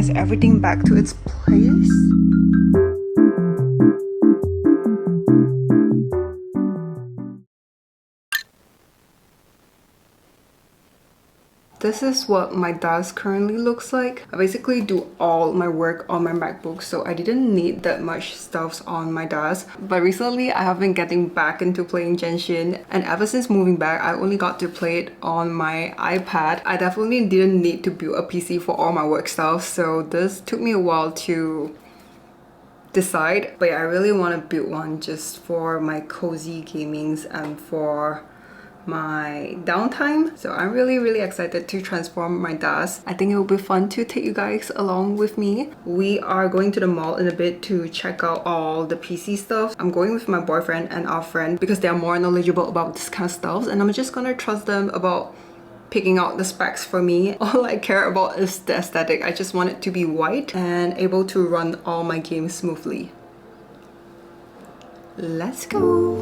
reorganize everything back to its place. This is what my desk currently looks like. I basically do all my work on my MacBook, so I didn't need that much stuff on my desk. But recently I have been getting back into playing Genshin, and ever since moving back, I only got to play it on my iPad. I definitely didn't need to build a PC for all my work stuff, so this took me a while to decide. But yeah, I really want to build one just for my cozy gamings and for my downtime. So I'm really excited to transform my desk. I think it will be fun to take you guys along with me. We are going to the mall in a bit to check out all the PC stuff. I'm going with my boyfriend and our friend because they are more knowledgeable about this kind of stuff, and I'm just gonna trust them about picking out the specs for me. All I care about is the aesthetic. I just want it to be white and able to run all my games smoothly. Let's go!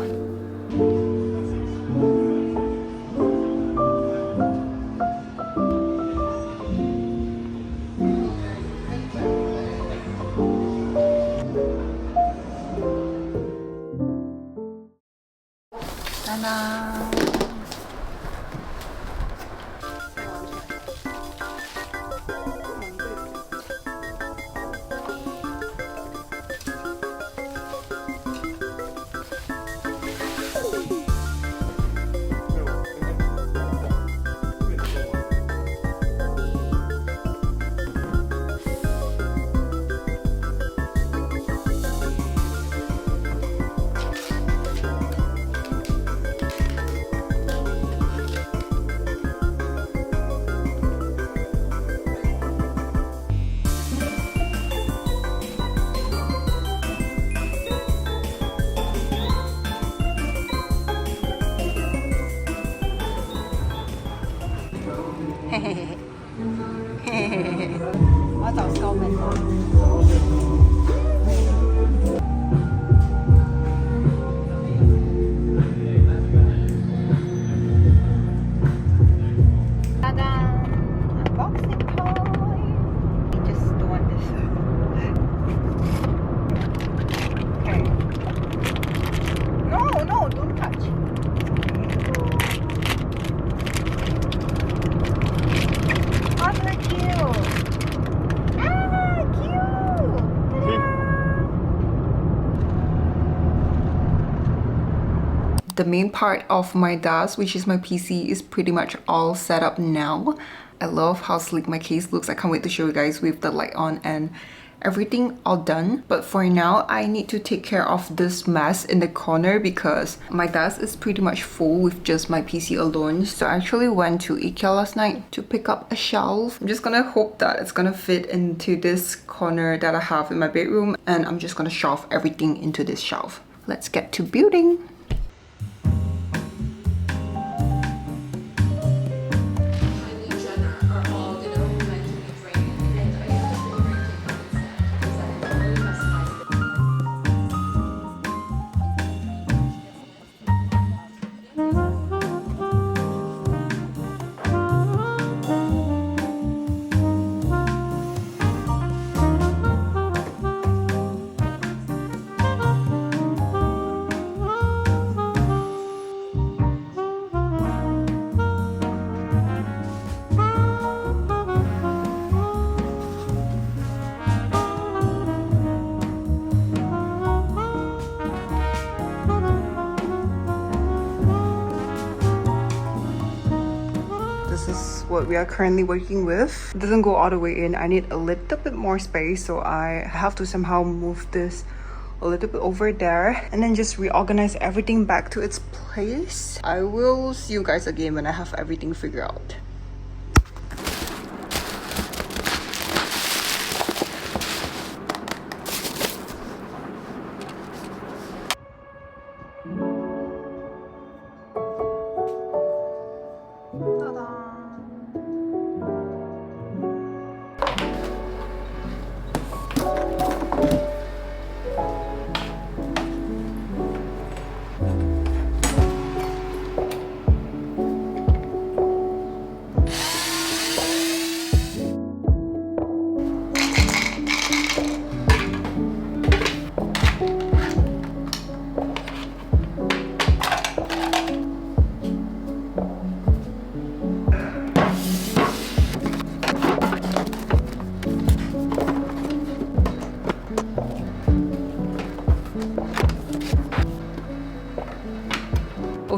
The main part of my desk, which is my PC, is pretty much all set up now. I love how sleek my case looks. I can't wait to show you guys with the light on and everything all done. But for now, I need to take care of this mess in the corner because my desk is pretty much full with just my PC alone. So I actually went to IKEA last night to pick up a shelf. I'm just gonna hope that it's gonna fit into this corner that I have in my bedroom, and I'm just gonna shove everything into this shelf. Let's get to building. What we are currently working with. It doesn't go all the way in. I need a little bit more space, so I have to somehow move this a little bit over there and then just reorganize everything back to its place. I will see you guys again when I have everything figured out.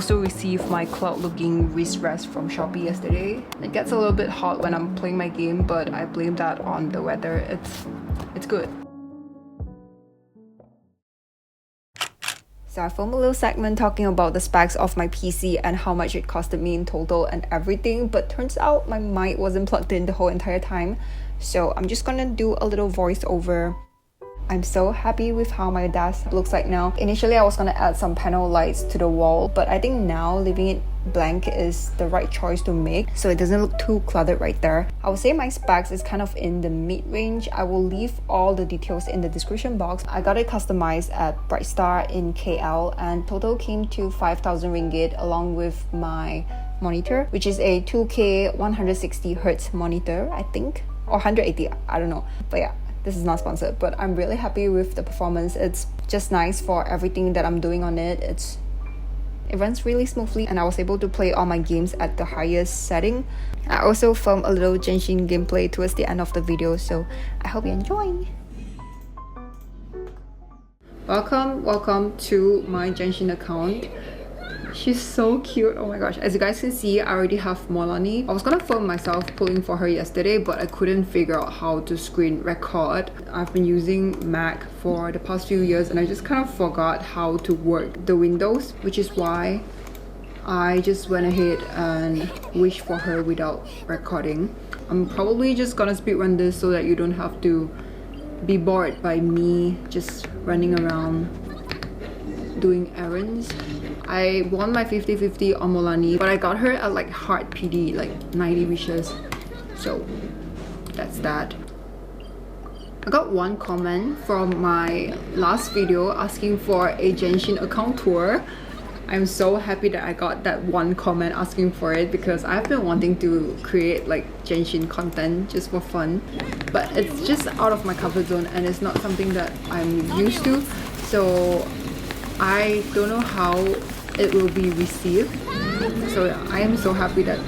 also received my cloud looking wrist rest from Shopee yesterday. It gets a little bit hot when I'm playing my game, but I blame that on the weather. It's good. So I filmed a little segment talking about the specs of my PC and how much it costed me in total and everything, but turns out my mic wasn't plugged in the whole entire time. So I'm just gonna do a little voiceover. I'm so happy with how my desk looks like now. Initially, I was gonna add some panel lights to the wall, but I think now leaving it blank is the right choice to make, so it doesn't look too cluttered right there. I would say my specs is kind of in the mid-range. I will leave all the details in the description box. I got it customized at Brightstar in KL, and total came to 5,000 ringgit along with my monitor, which is a 2K 160Hz monitor, I think, or 180, I don't know, but yeah. This is not sponsored, but I'm really happy with the performance. It's just nice for everything that I'm doing on it. It runs really smoothly, and I was able to play all my games at the highest setting. I also filmed a little Genshin gameplay towards the end of the video, so I hope you enjoy. Welcome to my Genshin account. She's so cute, oh my gosh. As you guys can see, I already have Molani. I was gonna film myself pulling for her yesterday, but I couldn't figure out how to screen record. I've been using Mac for the past few years and I just kind of forgot how to work the windows, which is why I just went ahead and wished for her without recording. I'm probably just gonna speedrun this so that you don't have to be bored by me just running around doing errands. I won my 50-50 on Molani, but I got her at like hard PD, like 90 wishes. So that's that. I got one comment from my last video asking for a Genshin account tour. I'm so happy that I got that one comment asking for it because I've been wanting to create like Genshin content just for fun, but it's just out of my comfort zone and it's not something that I'm used to, so I don't know how it will be received. So I am so happy that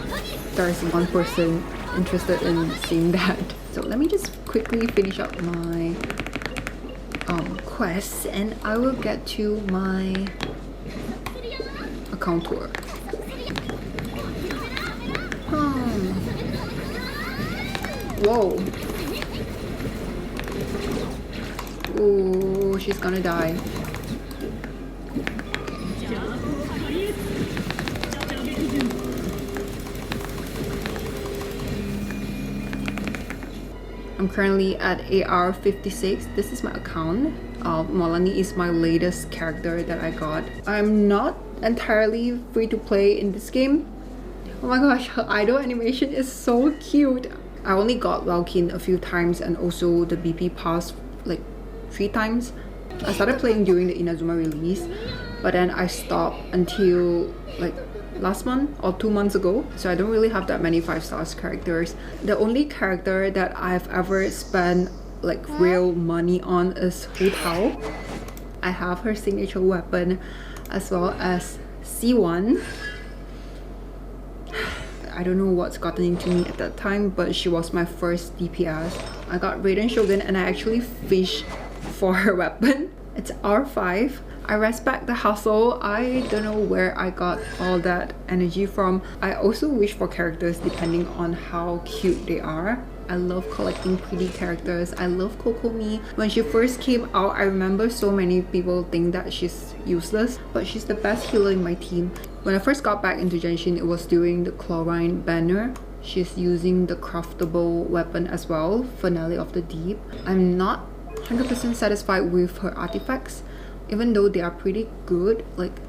there's one person interested in seeing that. So let me just quickly finish up my quests and I will get to my account tour. Whoa. Ooh, she's gonna die. I'm currently at AR56. This is my account. Molani is my latest character that I got. I'm not entirely free to play in this game. Oh my gosh, her idol animation is so cute. I only got Valkyne a few times and also the BP pass like 3 times. I started playing during the Inazuma release, but then I stopped until like last month or 2 months ago, so I don't really have that many 5-star characters. The only character that I've ever spent like real money on is Hu Tao. I have her signature weapon as well as C1. I don't know what's gotten into me at that time, but she was my first DPS. I got Raiden Shogun and I actually fished for her weapon. It's R5. I respect the hustle. I don't know where I got all that energy from. I also wish for characters depending on how cute they are. I love collecting pretty characters. I love Kokomi. When she first came out, I remember so many people think that she's useless, but she's the best healer in my team. When I first got back into Genshin, it was during the Chlorine banner. She's using the craftable weapon as well, Finale of the Deep. I'm not 100% satisfied with her artifacts. Even though they are pretty good, like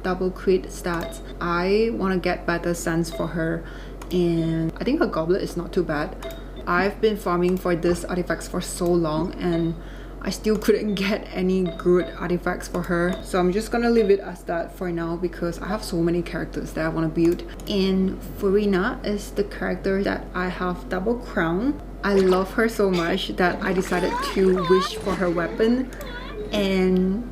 double crit stats, I want to get better sense for her, and I think her goblet is not too bad. I've been farming for this artifacts for so long and I still couldn't get any good artifacts for her, so I'm just gonna leave it as that for now because I have so many characters that I want to build. And Furina is the character that I have double crown. I love her so much that I decided to wish for her weapon, and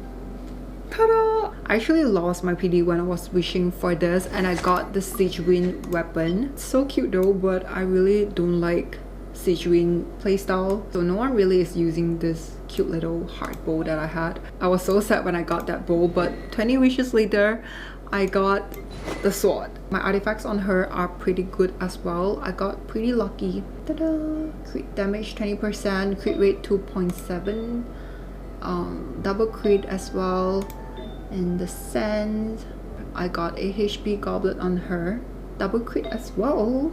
ta-da! I actually lost my PD when I was wishing for this and I got the Siegewin weapon. It's so cute though, but I really don't like Siegewin playstyle, so no one really is using this cute little heart bow that I had. I was so sad when I got that bow, but 20 wishes later, I got the sword. My artifacts on her are pretty good as well. I got pretty lucky. Ta-da! Crit damage 20%, crit rate 2.7, double crit as well. And the sand, I got a HP goblet on her, double crit as well.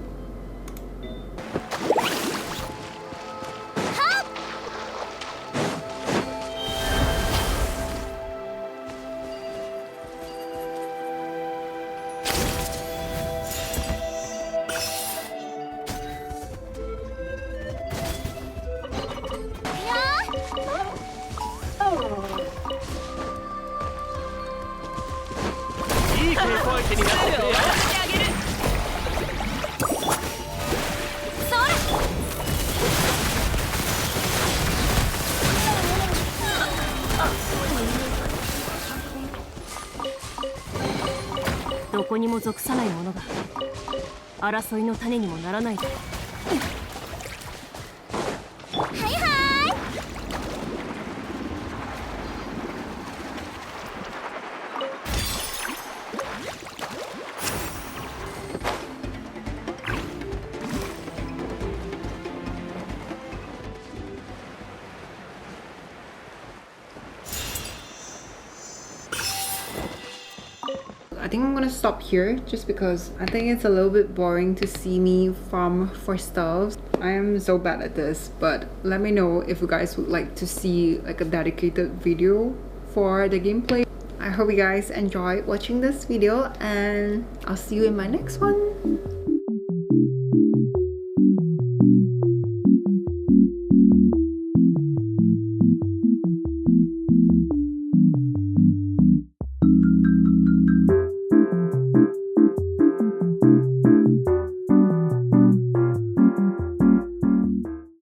どこにも属さないものが争いの種にもならない。はいはい。I think I'm gonna stop here just because I think it's a little bit boring to see me farm for stuff. I am so bad at this, but let me know if you guys would like to see like a dedicated video for the gameplay. I hope you guys enjoyed watching this video and I'll see you in my next one.